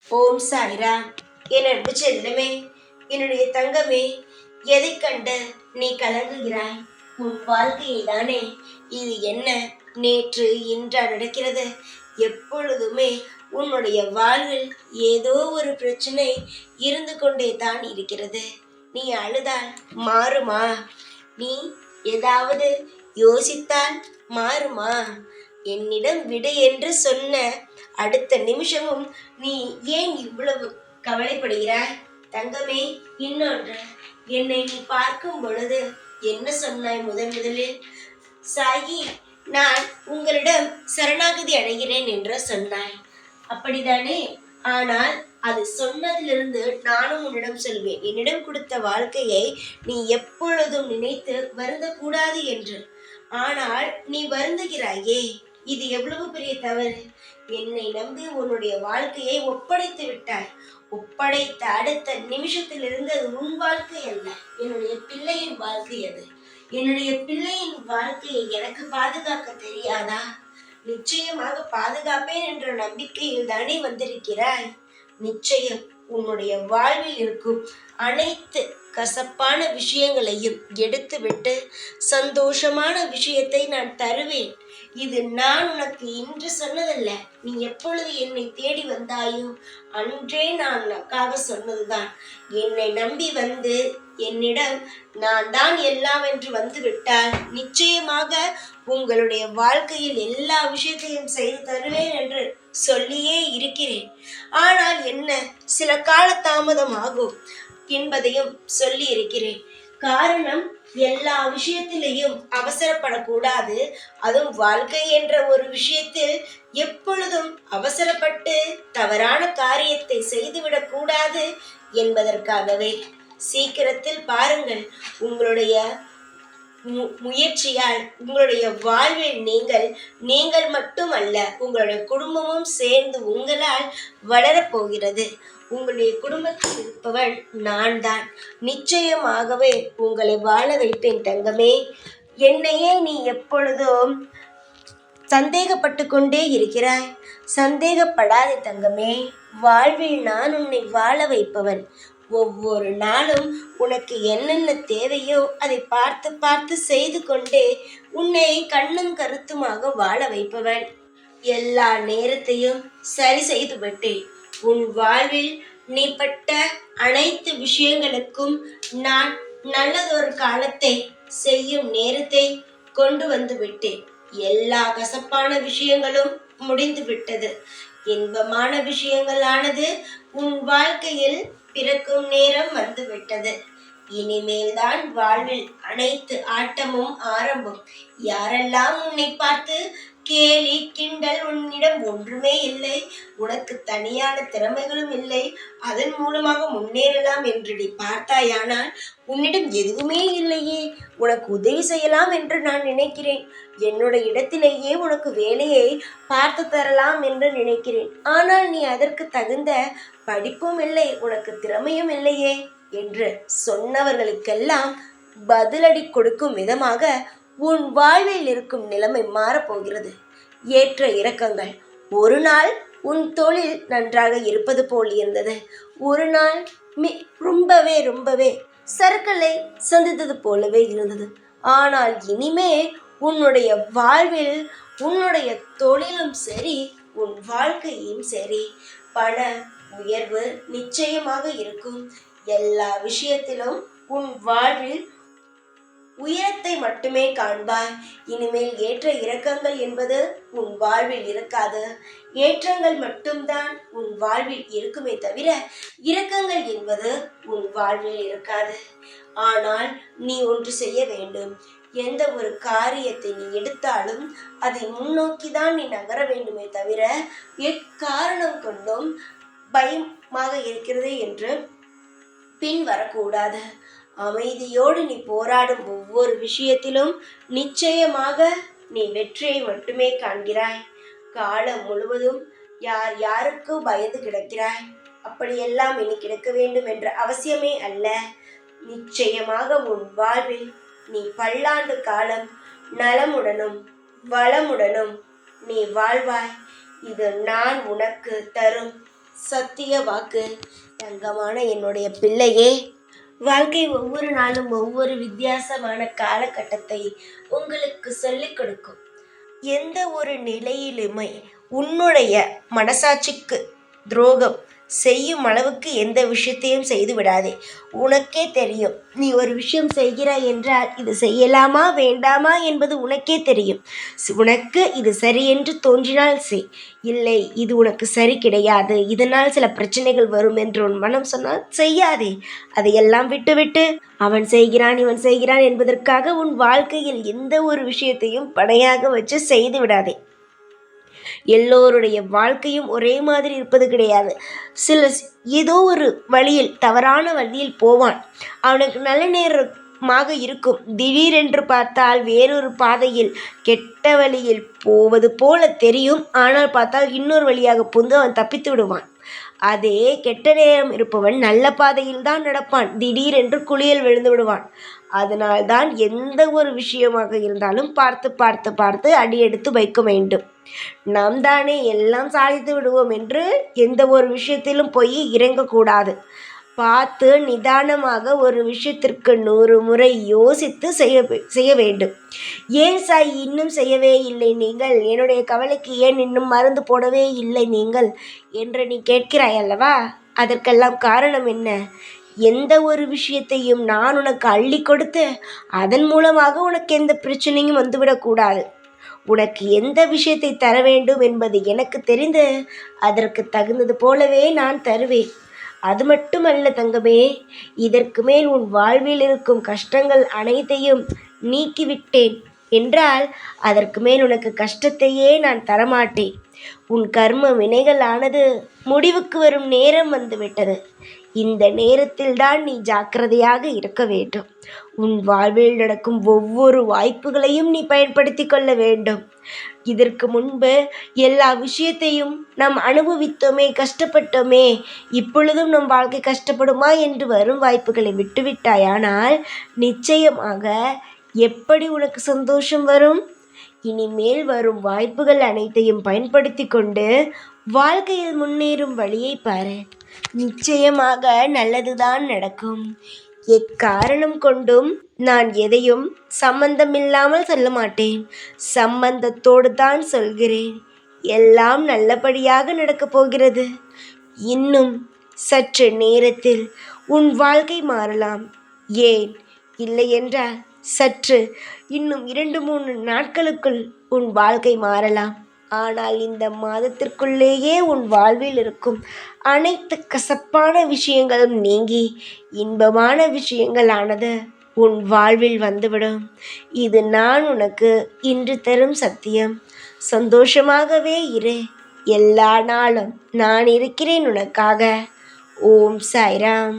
ஓம் சாய்ராம். என் அன்பு செல்லமே, என்னுடைய தங்கமே, எதை கண்டு நீ கலங்குகிறாய்? உன் வாழ்க்கையை தானே. இது என்ன நேற்று இன்றா நடக்கிறது? எப்பொழுதுமே உன்னுடைய வாழ்வில் ஏதோ ஒரு பிரச்சனை இருந்து கொண்டே தான் இருக்கிறது. நீ அழுதால் மாறுமா? நீ ஏதாவது யோசித்தால் மாறுமா? என்னிடம் விடு என்று சொன்ன அடுத்த நிமிஷமும் நீ ஏன் இவ்வளவு கவலைப்படுகிறாய்? தங்கமே, இன்னொன்று, என்னை நீ பார்க்கும் பொழுது என்ன சொன்னாய்? முதலில் சாயி, நான் உங்களிடம் சரணாகதி அடைகிறேன் என்று சொன்னாய். அப்படித்தானே? ஆனால் அது சொன்னதிலிருந்து நானும் உன்னிடம் சொல்வேன், என்னிடம் கொடுத்த வாழ்க்கையை நீ எப்பொழுதும் நினைத்து வருந்தக்கூடாது என்று. ஆனால் நீ வருந்துகிறாயே, இது எவ்வளவு பெரிய தவறு! என்னை நம்பி உன்னுடைய வாழ்க்கையை ஒப்படைத்து விட்டாய். ஒப்படைத்த அடுத்த நிமிஷத்திலிருந்து அது உன் வாழ்க்கை அல்ல, என்னுடைய பிள்ளையின் வாழ்க்கை. அது என்னுடைய பிள்ளையின் வாழ்க்கையை எனக்கு பாதுகாக்க தெரியாதா? நிச்சயமாக பாதுகாப்பேன் என்ற நம்பிக்கையில் தானே வந்திருக்கிறாய். நிச்சயம் உன்னுடைய வாழ்வில் இருக்கும் அனைத்து கசப்பான விஷயங்களையும் எடுத்துவிட்டு சந்தோஷமான விஷயத்தை நான் தருவேன். இது நான் உனக்கு இன்று சொன்னதல்ல. நீ எப்பொழுது என்னை தேடி வந்தாயோ அன்றே நான் உனக்காக சொன்னதுதான். என்னை நம்பி வந்து என்னிடம் நான் தான் எல்லாம் என்று வந்து விட்டால் நிச்சயமாக உங்களுடைய வாழ்க்கையில் எல்லா விஷயத்தையும் செய்து தருவேன் என்று சொல்லியே இருக்கிறேன். ஆனால் என்ன, சில கால தாமதம் ஆகும் என்பதையும் சொல்லி இருக்கிறேன். காரணம், எல்லா விஷயத்திலையும் அவசரப்படக்கூடாது. அதுவும் வாழ்க்கை என்ற ஒரு விஷயத்தில் எப்பொழுதும் அவசரப்பட்டு தவறான காரியத்தை செய்துவிடக் கூடாது என்பதற்காகவே. சீக்கிரத்தில் பாருங்கள், உங்களுடைய முயற்சியால் உங்களுடைய வாழ்வில் நீங்கள் மட்டுமல்ல, உங்களுடைய குடும்பமும் சேர்ந்து உங்களால் வளரப்போகிறது. உங்களுடைய குடும்பத்தில் இருப்பவன் நான் தான். நிச்சயமாகவே உங்களை வாழ வைப்பேன் தங்கமே. என்னையே நீ எப்பொழுதும் சந்தேகப்பட்டு கொண்டே இருக்கிறாய். சந்தேகப்படாதே தங்கமே. வாழ்வில் நான் உன்னை வாழ வைப்பவன். ஒவ்வொரு நாளும் உனக்கு என்னென்ன தேவையோ அதை பார்த்து பார்த்து செய்து கொண்டே உன்னை கண்ணும் கருத்துமாக வாழ வைப்பவன். எல்லா நேரத்தையும் சரி செய்து விட்டேன். உன் வாழ்வில் நீ பட்ட அனைத்து விஷயங்களுக்கும் நான் நல்லதொரு காலத்தை செய்யும் நேரத்தை கொண்டு வந்து விட்டேன். எல்லா கசப்பான விஷயங்களும் முடிந்து விட்டது. இன்பமான விஷயங்களானது உன் வாழ்க்கையில் பிறக்கும் நேரம் வந்து விட்டது. இனிமேல் தான் வாழ்வில் அனைத்து ஆட்டமும் ஆரம்பம். யாரெல்லாம் உன்னை பார்த்து கேலி கிண்டல், உன்னிடம் ஒன்றுமே இல்லை, உனக்கு தனியான திறமைகளும் இல்லை, அதன் மூலமாக முன்னேறலாம் என்று நீ பார்த்தாயானால் உன்னிடம் எதுவுமே இல்லையே, உனக்கு உதவி செய்யலாம் என்று நான் நினைக்கிறேன். என்னோட இடத்திலேயே உனக்கு வேலையை பார்த்து தரலாம் என்று நினைக்கிறேன். ஆனால் நீ அதற்கு தகுந்த படிப்பும் இல்லை, உனக்கு திறமையும் இல்லையே என்று சொன்னவர்களுக்கெல்லாம் பதிலடி கொடுக்கும் விதமாக உன் வாழ்வில் இருக்கும் நிலைமை மாறப்போகிறது. ஏற்ற இறக்கங்கள். ஒரு நாள் உன் தொழில் நன்றாக இருப்பது போல் இருந்தது. ஒரு நாள் ரொம்பவே சறுக்கலை சந்தித்தது போலவே இருந்தது. ஆனால் இனிமே உன்னுடைய வாழ்வில் உன்னுடைய தொழிலும் சரி, உன் வாழ்க்கையும் சரி, பண உயர்வு நிச்சயமாக இருக்கும். எல்லா விஷயத்திலும் உன் வாழ்வில் உயரத்தை மட்டுமே காண்பாய். இனிமேல் ஏற்ற இறக்கங்கள் என்பது உன் வாழ்வில் இருக்காது. ஏற்றங்கள் மட்டும்தான் உன் வாழ்வில் இருக்குமே தவிர இறக்கங்கள் என்பது உன் வாழ்வில் இருக்காது. ஆனால் நீ ஒன்று செய்ய வேண்டும். எந்த ஒரு காரியத்தை நீ எடுத்தாலும் அதை முன்னோக்கிதான் நீ நகர வேண்டுமே தவிர எக்காரணம் கொண்டும் பயமாக இருக்கிறது என்று பின் வரக்கூடாது. அமைதியோடு நீ போராடும் ஒவ்வொரு விஷயத்திலும் நிச்சயமாக நீ வெற்றியை மட்டுமே காண்கிறாய். காலம் முழுவதும் யாருக்கும் பயந்து கிடக்கிறாய். அப்படியெல்லாம் இனி கிடக்க வேண்டும் என்ற அவசியமே அல்ல. நிச்சயமாக உன் வாழ்வில் நீ பல்லாண்டு காலம் நலமுடனும் வளமுடனும் நீ வாழ்வாய். இது நான் உனக்கு தரும் சத்திய வாக்கு. தங்கமான என்னுடைய பிள்ளையே, வாழ்க்கை ஒவ்வொரு நாளும் ஒவ்வொரு வித்தியாசமான காலகட்டத்தை உங்களுக்கு சொல்லிக் கொடுக்கும். எந்த ஒரு நிலையிலுமே உன்னுடைய மனசாட்சிக்கு துரோகம் செய்யும் அளவுக்கு எந்த விஷயத்தையும் செய்து விடாதே. உனக்கே தெரியும், நீ ஒரு விஷயம் செய்கிறாய் என்றால் இது செய்யலாமா வேண்டாமா என்பது உனக்கே தெரியும். உனக்கு இது சரி என்று தோன்றினால் செய். இல்லை, இது உனக்கு சரி கிடையாது, இதனால் சில பிரச்சனைகள் வரும் என்று உன் மனம் சொன்னால் செய்யாதே. அதையெல்லாம் விட்டுவிட்டு அவன் செய்கிறான் இவன் செய்கிறான் என்பதற்காக உன் வாழ்க்கையில் எந்த ஒரு விஷயத்தையும் படையாக வச்சு செய்து விடாதே. எல்லோருடைய வாழ்க்கையும் ஒரே மாதிரி இருப்பது கிடையாது. சில ஏதோ ஒரு வழியில் தவறான வழியில் போவான். அவனுக்கு நல்ல நேரமாக இருக்கும். திடீரென்று பார்த்தால் வேறொரு பாதையில் கெட்ட வழியில் போவது போல தெரியும். ஆனால் பார்த்தால் இன்னொரு வழியாக புந்து அவன் தப்பித்து விடுவான். அதே கெட்ட நேரம் இருப்பவன் நல்ல பாதையில் தான் நடப்பான். திடீரென்று குளியல் விழுந்து விடுவான். அதனால்தான் எந்த ஒரு விஷயமாக இருந்தாலும் பார்த்து பார்த்து பார்த்து அடியெடுத்து வைக்க வேண்டும். நாம் தானே எல்லாம் சாதித்து விடுவோம் என்று எந்த ஒரு விஷயத்திலும் போய் இறங்கக்கூடாது. பார்த்து நிதானமாக ஒரு விஷயத்திற்கு 100 முறை யோசித்து செய்ய வேண்டும். ஏன் சாய் இன்னும் செய்யவே இல்லை நீங்கள்? என்னுடைய கவலைக்கு ஏன் இன்னும் மருந்து போடவே இல்லை நீங்கள் என்று நீ கேட்கிறாய் அல்லவா? அதற்கெல்லாம் காரணம் என்ன? எந்த ஒரு விஷயத்தையும் நான் உனக்கு அள்ளி கொடுத்து அதன் மூலமாக உனக்கு எந்த பிரச்சனையும் வந்துவிடக்கூடாது. உனக்கு எந்த விஷயத்தை தர வேண்டும் என்பது எனக்கு தெரிந்து அதற்கு தகுந்தது போலவே நான் தருவேன். அது மட்டுமல்ல தங்கமே, இதற்கு மேல் உன் வாழ்வில் இருக்கும் கஷ்டங்கள் அனைத்தையும் நீக்கிவிட்டேன் என்றால் அதற்கு மேல் உனக்கு கஷ்டத்தையே நான் தரமாட்டேன். உன் கர்ம வினைகளானது முடிவுக்கு வரும் நேரம் வந்துவிட்டது. இந்த நேரத்தில் தான் நீ ஜாக்கிரதையாக இருக்க வேண்டும். உன் வாழ்வில் நடக்கும் ஒவ்வொரு வாய்ப்புகளையும் நீ பயன்படுத்தி கொள்ள வேண்டும். இதற்கு முன்பு எல்லா விஷயத்தையும் நாம் அனுபவித்தோமே, கஷ்டப்பட்டோமே, இப்பொழுதும் நம் வாழ்க்கை கஷ்டப்படுமா என்று வரும் வாய்ப்புகளை விட்டுவிட்டாயானால் நிச்சயமாக எப்படி உனக்கு சந்தோஷம் வரும்? இனிமேல் வரும் வாய்ப்புகள் அனைத்தையும் பயன்படுத்தி கொண்டு வாழ்க்கையில் முன்னேறும் வழியை பாரு. நிச்சயமாக நல்லதுதான் நடக்கும். எக்காரணம் கொண்டும் நான் எதையும் சம்பந்தமில்லாமல் சொல்ல மாட்டேன். சம்பந்தத்தோடு தான் சொல்கிறேன். எல்லாம் நல்லபடியாக நடக்கப் போகிறது. இன்னும் சற்று நேரத்தில் உன் வாழ்க்கை மாறலாம். ஏன் இல்லை என்றால் சற்று இன்னும் 2-3 நாட்களுக்குள் உன் வாழ்க்கை மாறலாம். ஆனால் இந்த மாதத்திற்குள்ளேயே உன் வாழ்வில் இருக்கும் அனைத்து கசப்பான விஷயங்களும் நீங்கி இன்பமான விஷயங்களானது உன் வாழ்வில் வந்துவிடும். இது நான் உனக்கு இன்று தரும் சத்தியம். சந்தோஷமாகவே இரு. எல்லா நாளும் நான் இருக்கிறேன் உனக்காக. ஓம் சாய்ராம்.